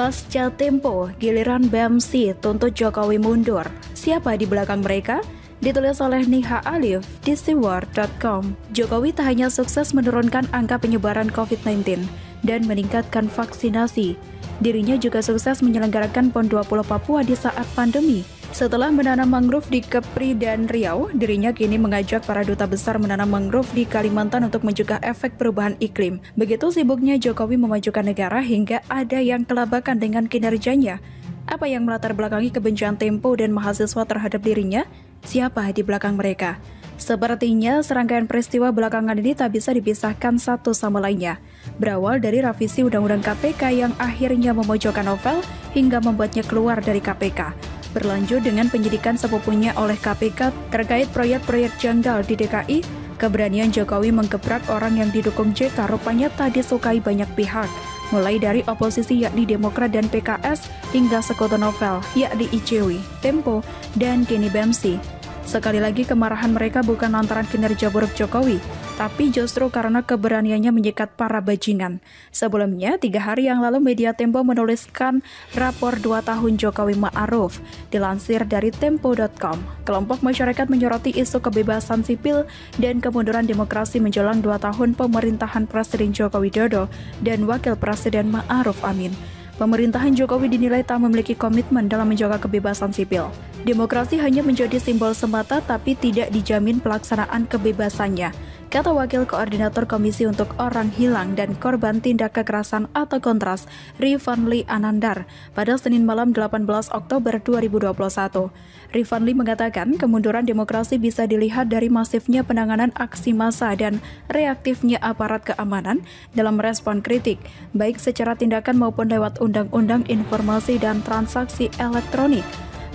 Pasca Tempo, giliran BEMSI tuntut Jokowi mundur. Siapa di belakang mereka? Ditulis oleh Niha Alif di siwar.com. Jokowi tak hanya sukses menurunkan angka penyebaran COVID-19 dan meningkatkan vaksinasi, dirinya juga sukses menyelenggarakan PON 20 Papua di saat pandemi. Setelah menanam mangrove di Kepri dan Riau, dirinya kini mengajak para duta besar menanam mangrove di Kalimantan untuk mencegah efek perubahan iklim. Begitu sibuknya Jokowi memajukan negara hingga ada yang kelabakan dengan kinerjanya. Apa yang melatar belakangi kebencian Tempo dan mahasiswa terhadap dirinya? Siapa di belakang mereka? Sepertinya serangkaian peristiwa belakangan ini tak bisa dipisahkan satu sama lainnya. Berawal dari revisi Undang-Undang KPK yang akhirnya memojokkan novel hingga membuatnya keluar dari KPK. Berlanjut dengan penyidikan sepupunya oleh KPK terkait proyek-proyek janggal di DKI, keberanian Jokowi menggebrak orang yang didukung JK rupanya tak disukai banyak pihak, mulai dari oposisi yakni Demokrat dan PKS hingga sekutu novel yakni ICW, Tempo, dan kini BEMSI. Sekali lagi kemarahan mereka bukan lantaran kinerja buruk Jokowi, tapi justru karena keberaniannya menyikat para bajingan. Sebelumnya, 3 hari yang lalu media Tempo menuliskan rapor 2 tahun Jokowi Ma'ruf. Dilansir dari tempo.com, kelompok masyarakat menyoroti isu kebebasan sipil dan kemunduran demokrasi menjelang 2 tahun pemerintahan Presiden Joko Widodo dan Wakil Presiden Ma'ruf Amin. Pemerintahan Jokowi dinilai tak memiliki komitmen dalam menjaga kebebasan sipil. Demokrasi hanya menjadi simbol semata tapi tidak dijamin pelaksanaan kebebasannya, kata Wakil Koordinator Komisi untuk Orang Hilang dan Korban Tindak Kekerasan atau Kontras, Rifanli Anandar, pada Senin malam 18 Oktober 2021. Rifanli mengatakan kemunduran demokrasi bisa dilihat dari masifnya penanganan aksi massa dan reaktifnya aparat keamanan dalam merespon kritik, baik secara tindakan maupun lewat Undang-Undang Informasi dan Transaksi Elektronik.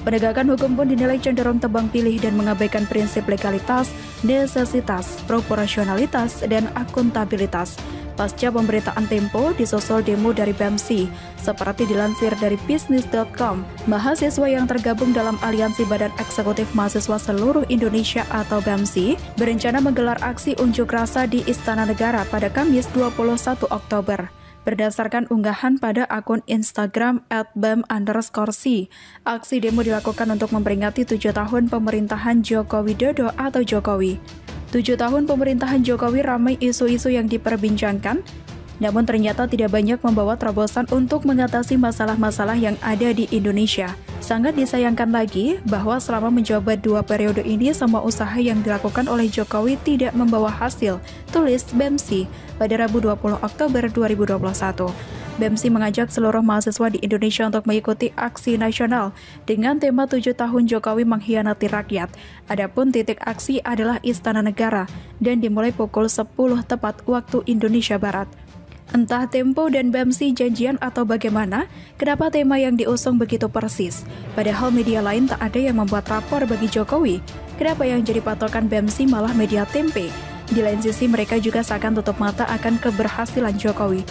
Penegakan hukum pun dinilai cenderung tebang pilih dan mengabaikan prinsip legalitas, nesesitas, proporsionalitas, dan akuntabilitas. Pasca pemberitaan Tempo, disusul demo dari BEMSI. Seperti dilansir dari bisnis.com, mahasiswa yang tergabung dalam Aliansi Badan Eksekutif Mahasiswa Seluruh Indonesia atau BEMSI berencana menggelar aksi unjuk rasa di Istana Negara pada Kamis 21 Oktober. Berdasarkan unggahan pada akun Instagram @bem_c, aksi demo dilakukan untuk memperingati 7 tahun pemerintahan Joko Widodo atau Jokowi. 7 tahun pemerintahan Jokowi ramai isu-isu yang diperbincangkan, namun ternyata tidak banyak membawa terobosan untuk mengatasi masalah-masalah yang ada di Indonesia. Sangat disayangkan lagi bahwa selama menjabat 2 periode ini semua usaha yang dilakukan oleh Jokowi tidak membawa hasil, tulis BEMSI pada Rabu 20 Oktober 2021. BEMSI mengajak seluruh mahasiswa di Indonesia untuk mengikuti aksi nasional dengan tema 7 tahun Jokowi mengkhianati rakyat. Adapun titik aksi adalah Istana Negara dan dimulai pukul 10 tepat waktu Indonesia Barat. Entah Tempo dan BEMSI janjian atau bagaimana, kenapa tema yang diusung begitu persis? Padahal media lain tak ada yang membuat rapor bagi Jokowi. Kenapa yang jadi patokan BEMSI malah media tempe? Di lain sisi mereka juga seakan tutup mata akan keberhasilan Jokowi.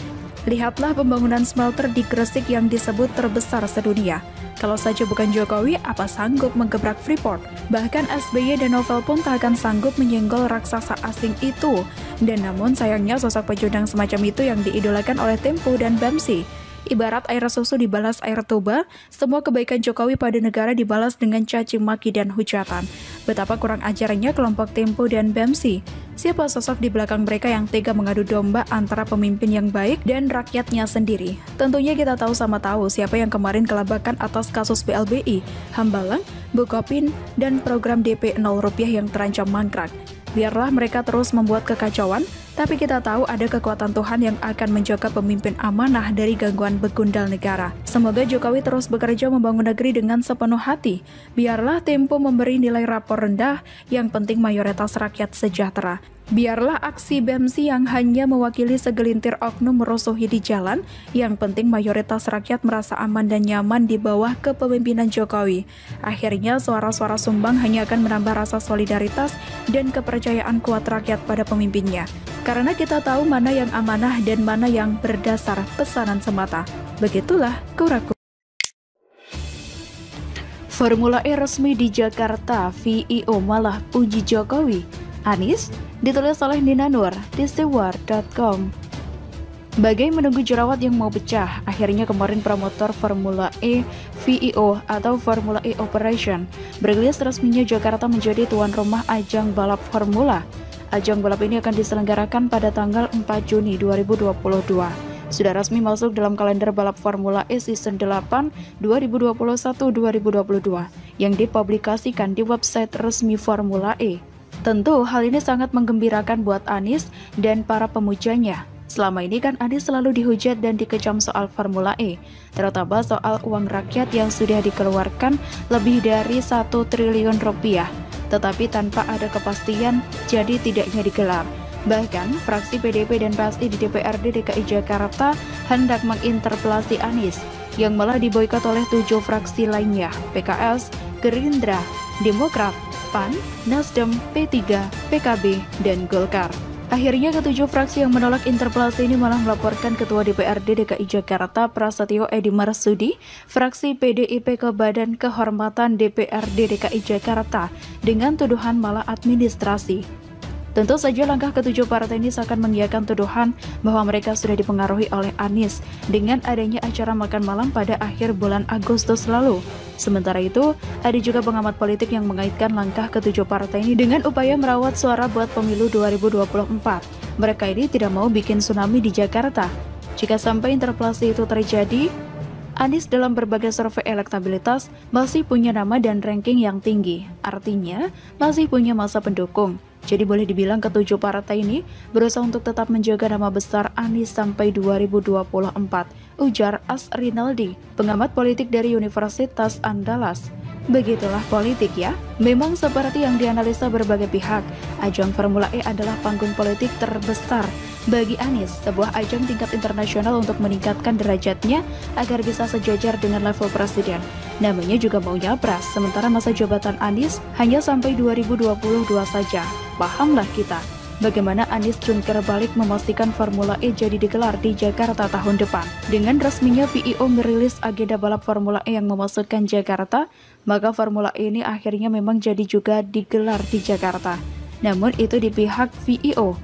Lihatlah pembangunan smelter di Gresik yang disebut terbesar sedunia. Kalau saja bukan Jokowi, apa sanggup menggebrak Freeport? Bahkan SBY dan Novel pun tak akan sanggup menyenggol raksasa asing itu. Dan namun sayangnya sosok pecundang semacam itu yang diidolakan oleh Tempo dan BEMSI. Ibarat air susu dibalas air tuba, semua kebaikan Jokowi pada negara dibalas dengan caci maki dan hujatan. Betapa kurang ajarnya kelompok Tempo dan BEMSI. Siapa sosok di belakang mereka yang tega mengadu domba antara pemimpin yang baik dan rakyatnya sendiri? Tentunya kita tahu sama tahu siapa yang kemarin kelabakan atas kasus BLBI, Hambalang, Bukopin, dan program DP 0 rupiah yang terancam mangkrak. Biarlah mereka terus membuat kekacauan, tapi kita tahu ada kekuatan Tuhan yang akan menjaga pemimpin amanah dari gangguan begundal negara. Semoga Jokowi terus bekerja membangun negeri dengan sepenuh hati. Biarlah Tempo memberi nilai rapor rendah, yang penting mayoritas rakyat sejahtera. Biarlah aksi BEMSI yang hanya mewakili segelintir oknum merusuhi di jalan, yang penting mayoritas rakyat merasa aman dan nyaman di bawah kepemimpinan Jokowi. Akhirnya suara-suara sumbang hanya akan menambah rasa solidaritas dan kepercayaan kuat rakyat pada pemimpinnya. Karena kita tahu mana yang amanah dan mana yang berdasar pesanan semata. Begitulah Kuraku. Formula E resmi di Jakarta, VIO malah puji Jokowi. Anies, ditulis oleh Nina Nur di siwar.com. Bagai menunggu jerawat yang mau pecah, akhirnya kemarin promotor Formula E VEO atau Formula E Operation berilis resminya Jakarta menjadi tuan rumah ajang balap Formula. Ajang balap ini akan diselenggarakan pada tanggal 4 Juni 2022. Sudah resmi masuk dalam kalender balap Formula E Season 8 2021-2022 yang dipublikasikan di website resmi Formula E. Tentu hal ini sangat menggembirakan buat Anies dan para pemujanya. Selama ini kan Anies selalu dihujat dan dikecam soal Formula E, terutama soal uang rakyat yang sudah dikeluarkan lebih dari 1 triliun rupiah, tetapi tanpa ada kepastian jadi tidaknya digelar. Bahkan, fraksi PDIP dan PSI di DPRD DKI Jakarta hendak menginterpelasi Anies, yang malah diboikot oleh 7 fraksi lainnya, PKS, Gerindra, Demokrat, PAN, Nasdem, P3, PKB, dan Golkar. Akhirnya ketujuh fraksi yang menolak interpelasi ini malah melaporkan Ketua DPRD DKI Jakarta Prasetyo Edi Marsudi, fraksi PDIP ke Badan Kehormatan DPRD DKI Jakarta dengan tuduhan maladministrasi. Tentu saja langkah ketujuh partai ini seakan mengiyakan tuduhan bahwa mereka sudah dipengaruhi oleh Anies dengan adanya acara makan malam pada akhir bulan Agustus lalu. Sementara itu, ada juga pengamat politik yang mengaitkan langkah ketujuh partai ini dengan upaya merawat suara buat pemilu 2024. Mereka ini tidak mau bikin tsunami di Jakarta. Jika sampai interpelasi itu terjadi, Anies dalam berbagai survei elektabilitas masih punya nama dan ranking yang tinggi, artinya masih punya masa pendukung. Jadi boleh dibilang ketujuh partai ini berusaha untuk tetap menjaga nama besar Anies sampai 2024, ujar As Rinaldi, pengamat politik dari Universitas Andalas. Begitulah politik ya. Memang seperti yang dianalisa berbagai pihak, ajang Formula E adalah panggung politik terbesar bagi Anies, sebuah ajang tingkat internasional untuk meningkatkan derajatnya agar bisa sejajar dengan level presiden. Namanya juga mau nyapras, sementara masa jabatan Anies hanya sampai 2022 saja. Pahamlah kita bagaimana Anies jungkir balik memastikan Formula E jadi digelar di Jakarta tahun depan. Dengan resminya VEO merilis agenda balap Formula E yang memasukkan Jakarta, maka Formula E ini akhirnya memang jadi juga digelar di Jakarta. Namun itu di pihak VEO.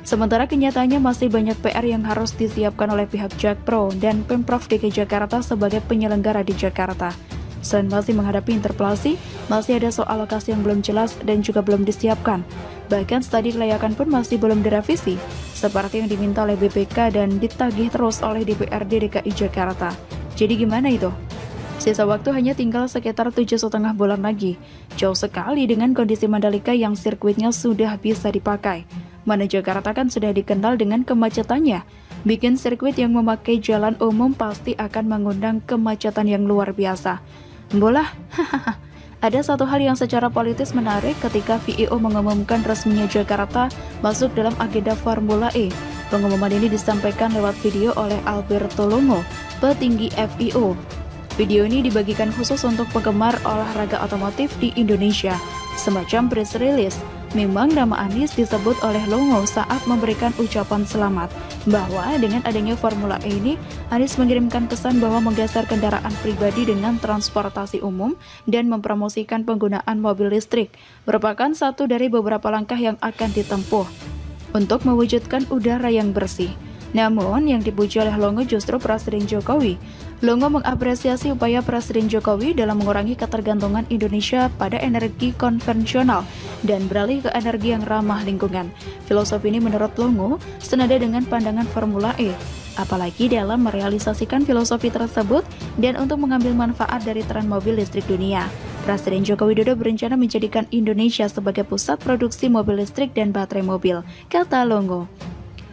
Sementara kenyataannya masih banyak PR yang harus disiapkan oleh pihak Jakpro dan Pemprov DKI Jakarta sebagai penyelenggara di Jakarta. Selain masih menghadapi interpelasi, masih ada soal lokasi yang belum jelas dan juga belum disiapkan. Bahkan studi kelayakan pun masih belum direvisi, seperti yang diminta oleh BPK dan ditagih terus oleh DPRD DKI Jakarta. Jadi gimana itu? Sisa waktu hanya tinggal sekitar 7,5 bulan lagi. Jauh sekali dengan kondisi Mandalika yang sirkuitnya sudah bisa dipakai. Mana Jakarta kan sudah dikenal dengan kemacetannya. Bikin sirkuit yang memakai jalan umum pasti akan mengundang kemacetan yang luar biasa. Bola, ada satu hal yang secara politis menarik ketika VEO mengumumkan resminya Jakarta masuk dalam agenda Formula E. Pengumuman ini disampaikan lewat video oleh Alberto Longo, petinggi VEO. Video ini dibagikan khusus untuk penggemar olahraga otomotif di Indonesia, semacam press release. Memang nama Anies disebut oleh Longo saat memberikan ucapan selamat, bahwa dengan adanya Formula E ini, Anies mengirimkan pesan bahwa menggeser kendaraan pribadi dengan transportasi umum dan mempromosikan penggunaan mobil listrik, merupakan satu dari beberapa langkah yang akan ditempuh untuk mewujudkan udara yang bersih. Namun, yang dipuji oleh Longo justru Presiden Jokowi. Longo mengapresiasi upaya Presiden Jokowi dalam mengurangi ketergantungan Indonesia pada energi konvensional dan beralih ke energi yang ramah lingkungan. Filosofi ini menurut Longo senada dengan pandangan Formula E. Apalagi dalam merealisasikan filosofi tersebut dan untuk mengambil manfaat dari tren mobil listrik dunia. Presiden Joko Widodo berencana menjadikan Indonesia sebagai pusat produksi mobil listrik dan baterai mobil, kata Longo.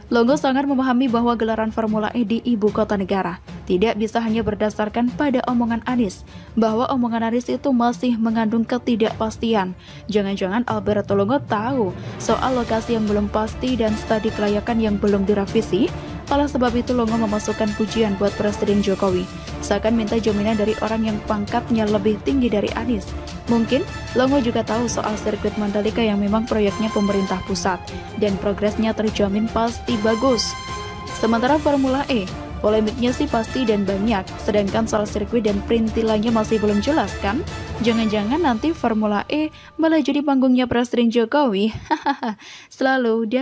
Longo sangat memahami bahwa gelaran Formula E di ibu kota negara tidak bisa hanya berdasarkan pada omongan Anies, bahwa omongan Anies itu masih mengandung ketidakpastian. Jangan-jangan Alberto Longo tahu soal lokasi yang belum pasti dan studi kelayakan yang belum direvisi. Oleh sebab itu Longo memasukkan pujian buat Presiden Jokowi, seakan minta jaminan dari orang yang pangkatnya lebih tinggi dari Anies. Mungkin Longo juga tahu soal sirkuit Mandalika yang memang proyeknya pemerintah pusat dan progresnya terjamin pasti bagus. Sementara Formula E, polemiknya sih pasti dan banyak, sedangkan soal sirkuit dan perintilannya masih belum jelas kan? Jangan-jangan nanti Formula E malah jadi panggungnya Presiden Jokowi. Selalu dia